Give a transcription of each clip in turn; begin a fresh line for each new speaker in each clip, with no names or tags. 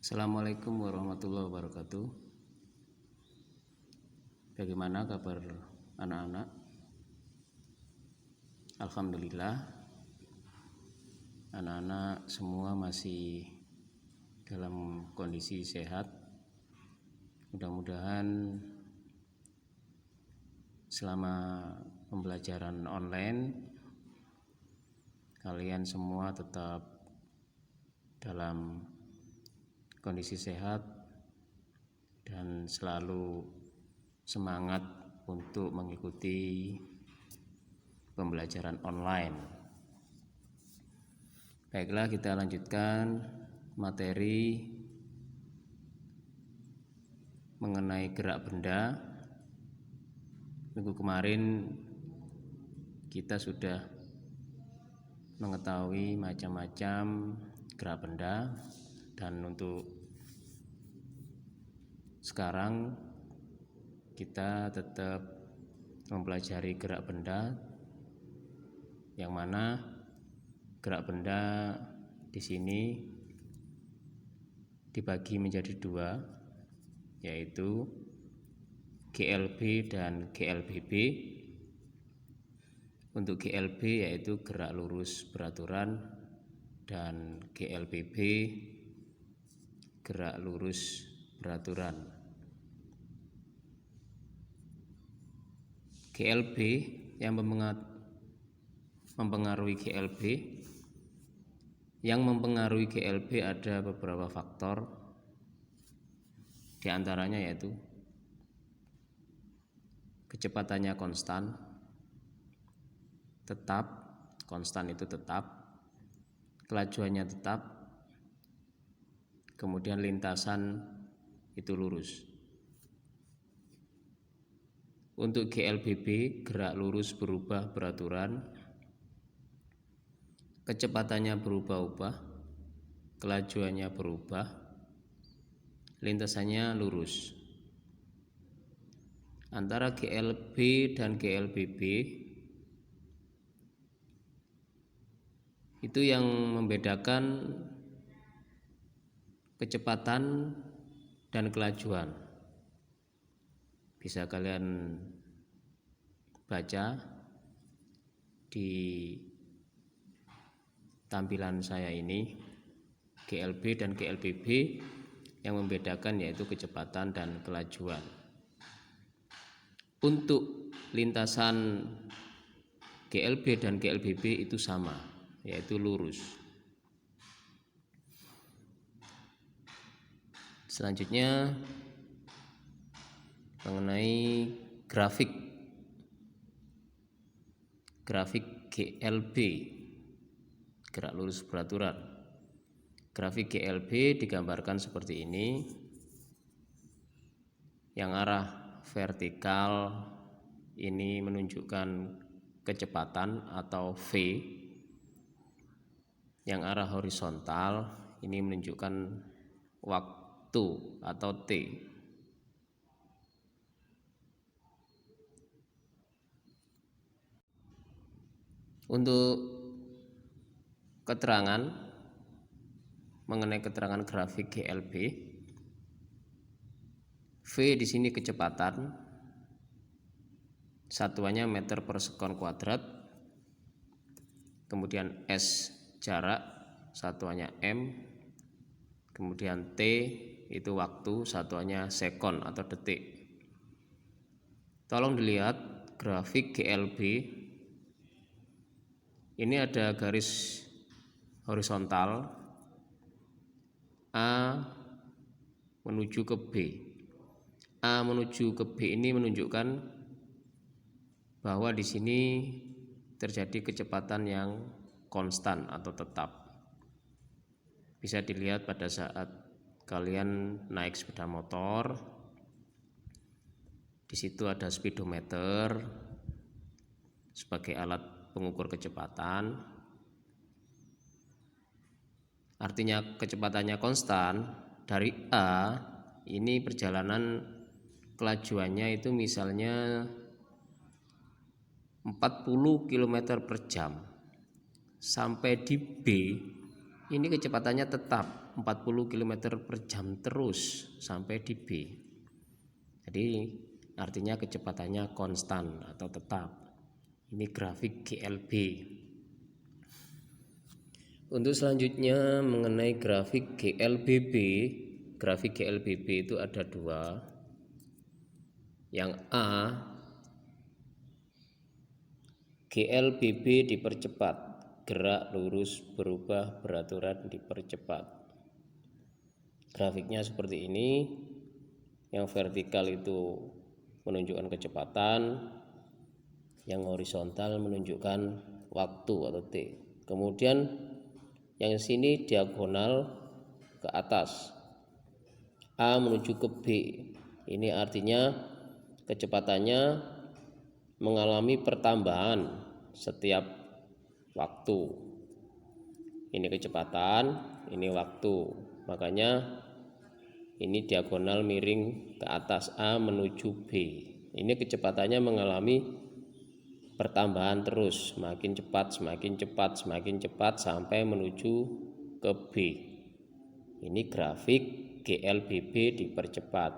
Assalamualaikum warahmatullahi wabarakatuh. Bagaimana kabar anak-anak? Alhamdulillah, anak-anak semua masih dalam kondisi sehat. Mudah-mudahan selama pembelajaran online kalian semua tetap dalam kondisi sehat dan selalu semangat untuk mengikuti pembelajaran online. Baiklah, kita lanjutkan materi mengenai gerak benda. Minggu kemarin kita sudah mengetahui macam-macam gerak benda, dan untuk sekarang kita tetap mempelajari gerak benda, yang mana gerak benda di sini dibagi menjadi dua, yaitu GLB dan GLBB. Untuk GLB yaitu gerak lurus beraturan, dan GLBB gerak lurus beraturan. GLB yang mempengaruhi GLB, ada beberapa faktor, diantaranya yaitu kecepatannya konstan, konstan itu tetap, kelajuannya tetap, kemudian lintasan itu lurus. Untuk GLBB, gerak lurus berubah beraturan, kecepatannya berubah-ubah, kelajuannya berubah, lintasannya lurus. Antara GLB dan GLBB itu yang membedakan kecepatan dan kelajuan. Bisa kalian baca di tampilan saya ini. GLB dan GLBB yang membedakan yaitu kecepatan dan kelajuan. Untuk lintasan GLB dan GLBB itu sama, yaitu lurus. Selanjutnya mengenai grafik GLB, gerak lurus beraturan. Grafik GLB digambarkan seperti ini. Yang arah vertikal ini menunjukkan kecepatan atau V. Yang arah horizontal ini menunjukkan waktu atau T. Untuk keterangan mengenai keterangan grafik GLB, V di sini kecepatan, satuannya meter per sekon kuadrat, kemudian S jarak, satuannya M, kemudian T itu waktu, satuannya sekon atau detik. Tolong dilihat grafik GLB. Ini ada garis horizontal A menuju ke B. A menuju ke B ini menunjukkan bahwa di sini terjadi kecepatan yang konstan atau tetap. Bisa dilihat pada saat kalian naik sepeda motor. Di situ ada speedometer sebagai alat pengukur kecepatan. Artinya kecepatannya konstan. Dari A ini perjalanan kelajuannya itu misalnya 40 km per jam, sampai di B ini kecepatannya tetap 40 km per jam terus sampai di B. Jadi artinya kecepatannya konstan atau tetap. Ini grafik GLB. Untuk selanjutnya mengenai grafik GLBB. Grafik GLBB itu ada dua. Yang A, GLBB dipercepat, gerak lurus berubah beraturan dipercepat. Grafiknya seperti ini. Yang vertikal itu menunjukkan kecepatan, yang horizontal menunjukkan waktu atau T. Kemudian yang sini diagonal ke atas, A menuju ke B. Ini artinya kecepatannya mengalami pertambahan setiap waktu. Ini kecepatan, ini waktu. Makanya ini diagonal miring ke atas, A menuju B. Ini kecepatannya mengalami pertambahan terus, semakin cepat, semakin cepat, semakin cepat sampai menuju ke B. Ini grafik GLBB dipercepat.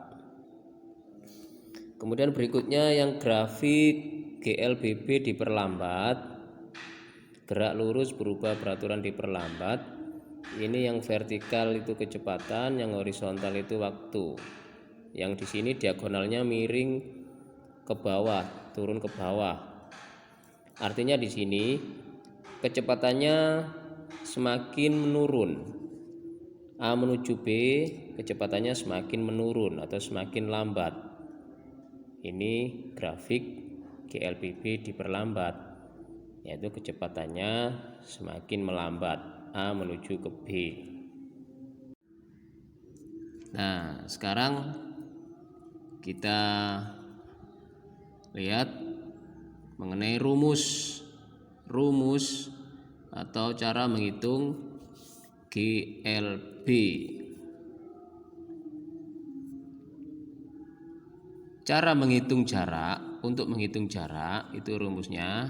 Kemudian berikutnya yang grafik GLBB diperlambat, gerak lurus berubah beraturan diperlambat. Ini yang vertikal itu kecepatan, yang horizontal itu waktu. Yang di sini diagonalnya miring ke bawah, turun ke bawah. Artinya di sini kecepatannya semakin menurun. A menuju B, kecepatannya semakin menurun atau semakin lambat. Ini grafik GLBB diperlambat, yaitu kecepatannya semakin melambat. A menuju ke B. Nah, sekarang kita lihat mengenai rumus atau cara menghitung GLB. Cara menghitung jarak, untuk menghitung jarak itu rumusnya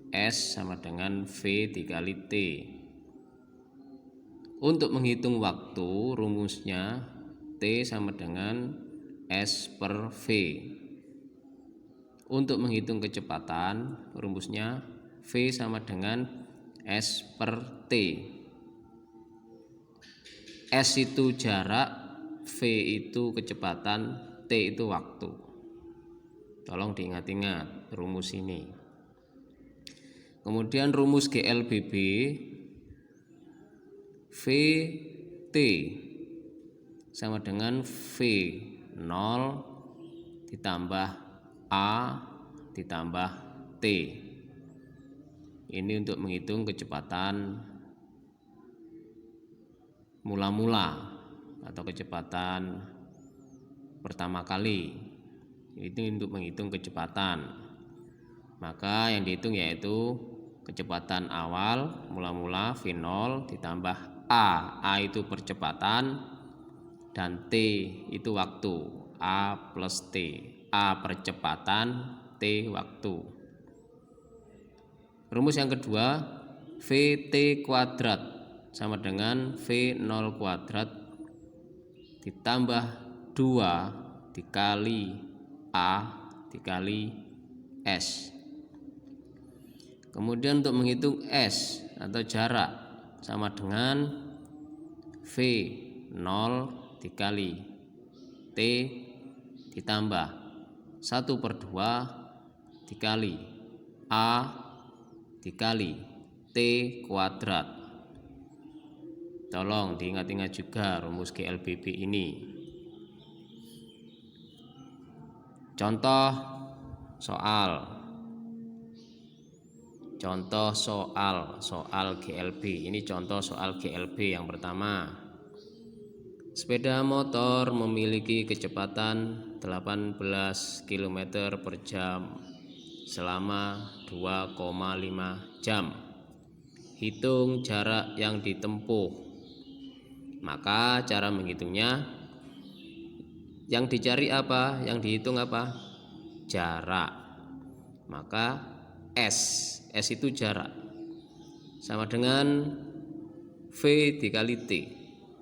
S sama dengan V dikali T. Untuk menghitung waktu rumusnya T sama dengan S per V. Untuk menghitung kecepatan rumusnya V sama dengan S per T. S itu jarak, V itu kecepatan, T itu waktu. Tolong diingat-ingat rumus ini. Kemudian rumus GLBB, VT sama dengan V0 ditambah A ditambah T. Ini untuk menghitung kecepatan mula-mula atau kecepatan pertama kali. Itu untuk menghitung kecepatan. Maka yang dihitung yaitu kecepatan awal mula-mula V0 ditambah A itu percepatan, dan T itu waktu, A plus T. A percepatan, T waktu. Rumus yang kedua, VT kuadrat sama dengan V0 kuadrat ditambah 2 dikali A dikali S. Kemudian untuk menghitung S atau jarak sama dengan V0 dikali T ditambah 1/2 dikali A dikali T kuadrat. Tolong diingat-ingat juga rumus GLBB ini. Contoh soal GLB. Ini contoh soal GLB yang pertama. Sepeda motor memiliki kecepatan 18 km per jam selama 2,5 jam. Hitung jarak yang ditempuh. Maka cara menghitungnya, yang dicari apa? Yang dihitung apa? Jarak. Maka S itu jarak, sama dengan V dikali T.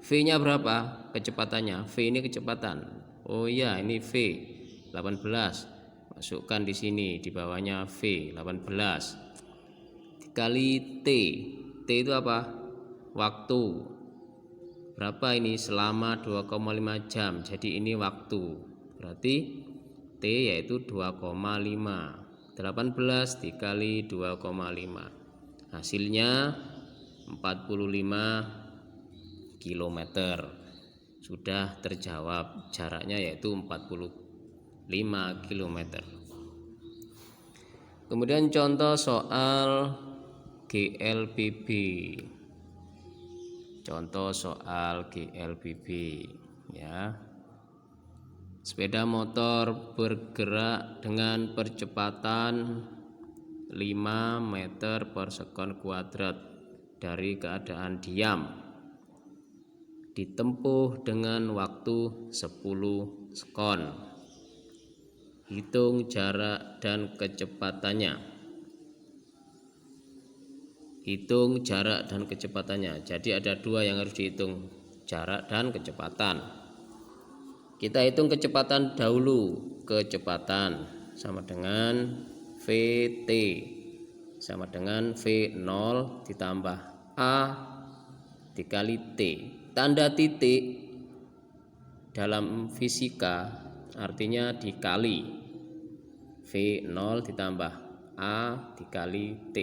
V-nya berapa? Kecepatannya. V ini kecepatan. Oh iya, ini V 18. Masukkan di sini, di bawahnya V 18 dikali T. T itu apa? Waktu. Berapa ini? Selama 2,5 jam. Jadi ini waktu. Berarti T yaitu 2,5. 18 dikali 2,5. Hasilnya 45 km. Sudah terjawab, jaraknya yaitu 45 km. Kemudian contoh soal GLBB. Contoh soal GLBB ya. Sepeda motor bergerak dengan percepatan 5 meter per sekon kuadrat dari keadaan diam, ditempuh dengan waktu 10 sekon. Hitung jarak dan kecepatannya. Hitung jarak dan kecepatannya. Jadi ada dua yang harus dihitung, jarak dan kecepatan. Kita hitung kecepatan dahulu. Kecepatan sama dengan VT sama dengan V0 ditambah A dikali T. Tanda titik dalam fisika artinya dikali. V0 ditambah A dikali T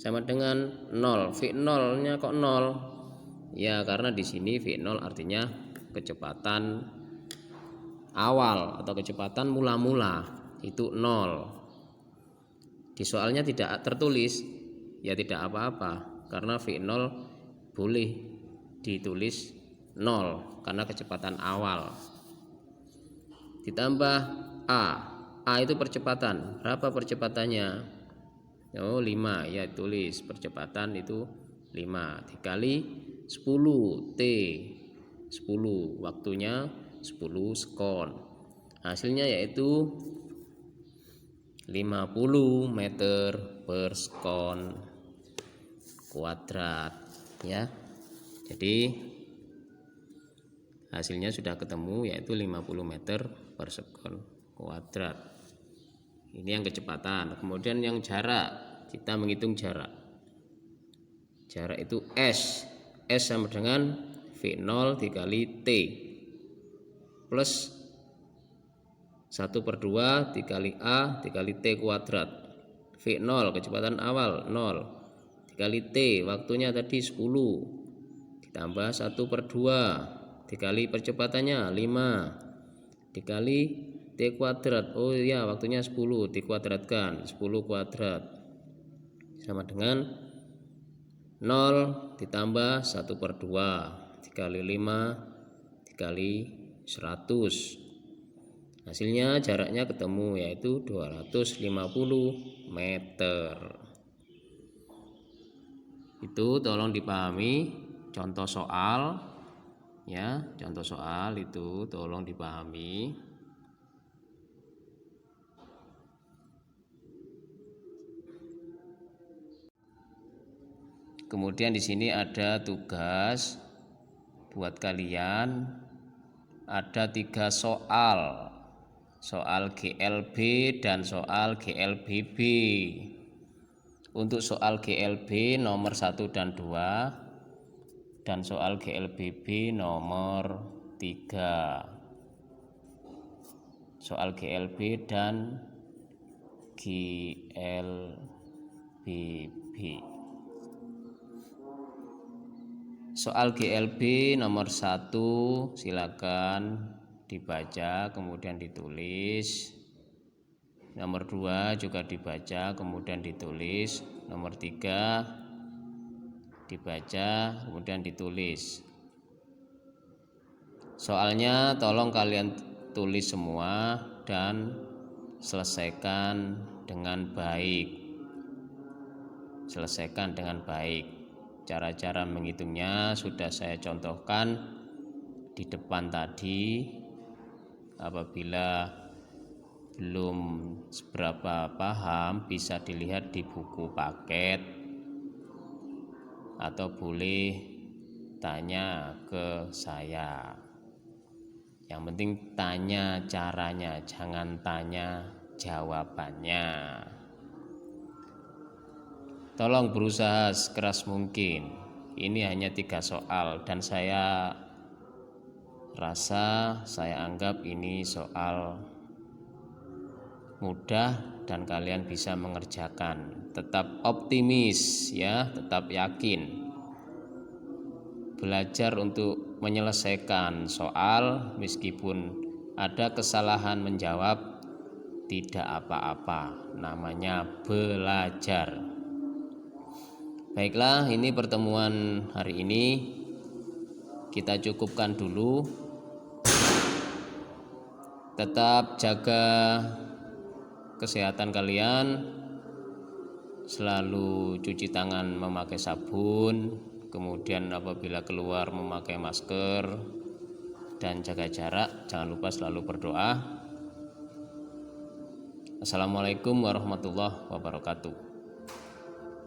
sama dengan 0. V0 nya kok 0? Ya karena di sini V0 artinya kecepatan awal atau kecepatan mula-mula, itu 0. Di soalnya tidak tertulis, ya tidak apa-apa karena V0 boleh ditulis 0 karena kecepatan awal. Ditambah A. A itu percepatan. Berapa percepatannya? Oh 5, ya tulis percepatan itu 5 dikali 10 T 10, waktunya 10 sekon. Hasilnya yaitu 50 meter per sekon kuadrat ya. Jadi hasilnya sudah ketemu yaitu 50 meter per sekon kuadrat. Ini yang kecepatan. Kemudian yang jarak, kita menghitung jarak. Jarak itu S. S sama dengan V0 dikali T plus 1/2 dikali A dikali T kuadrat. V0 kecepatan awal 0 dikali T waktunya tadi 10 ditambah 1/2 dikali percepatannya 5 dikali T kuadrat. Oh iya waktunya 10 dikuadratkan 10 kuadrat sama dengan 0 ditambah 1/2 dikali 5 dikali 100. Hasilnya jaraknya ketemu yaitu 250 meter. Itu tolong dipahami contoh soal ya, contoh soal itu tolong dipahami. Kemudian di sini ada tugas buat kalian, ada 3 soal. Soal GLB dan soal GLBB. Untuk soal GLB nomor 1 dan 2 dan soal GLBB nomor 3. Soal GLB dan GLBB. Soal GLB nomor 1 silakan dibaca kemudian ditulis. Nomor 2 juga dibaca kemudian ditulis. Nomor 3 dibaca kemudian ditulis. Soalnya tolong kalian tulis semua dan selesaikan dengan baik. Selesaikan dengan baik. Cara-cara menghitungnya sudah saya contohkan di depan tadi. Apabila belum seberapa paham bisa dilihat di buku paket atau boleh tanya ke saya. Yang penting tanya caranya, jangan tanya jawabannya. Tolong berusaha sekeras mungkin. Ini hanya 3 soal dan saya anggap ini soal mudah dan kalian bisa mengerjakan. Tetap optimis ya, tetap yakin. Belajar untuk menyelesaikan soal meskipun ada kesalahan menjawab, tidak apa-apa, namanya belajar. Baiklah, ini pertemuan hari ini kita cukupkan dulu. Tetap jaga kesehatan kalian, selalu cuci tangan memakai sabun, kemudian apabila keluar memakai masker dan jaga jarak. Jangan lupa selalu berdoa. Assalamualaikum warahmatullahi wabarakatuh.